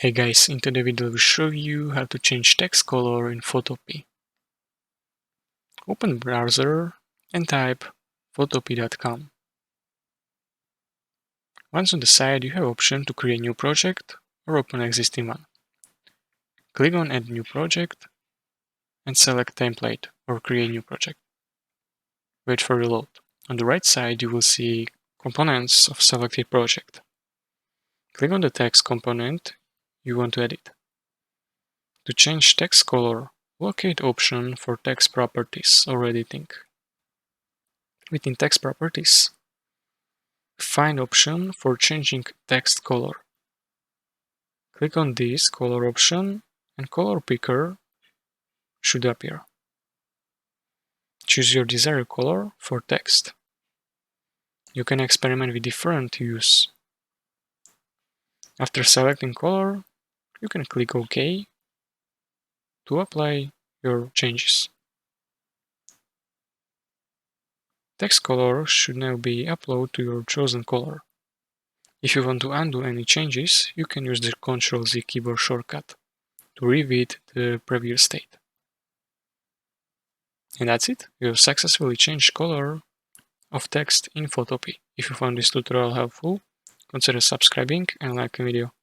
Hey guys, in today's video I will show you how to change text color in Photopea. Open browser and type photopea.com. Once on the site, you have option to create a new project or open an existing one. Click on Add New Project and select Template or Create New Project. Wait for reload. On the right side, you will see components of selected project. Click on the text component you want to edit. To change text color, locate option for text properties or editing. Within text properties, find option for changing text color. Click on this color option and color picker should appear. Choose your desired color for text. You can experiment with different hues. After selecting color, you can click OK to apply your changes. Text color should now be uploaded to your chosen color. If you want to undo any changes, you can use the Ctrl-Z keyboard shortcut to repeat the previous state. And that's it. You have successfully changed color of text in Photopea. If you found this tutorial helpful, consider subscribing and liking the video.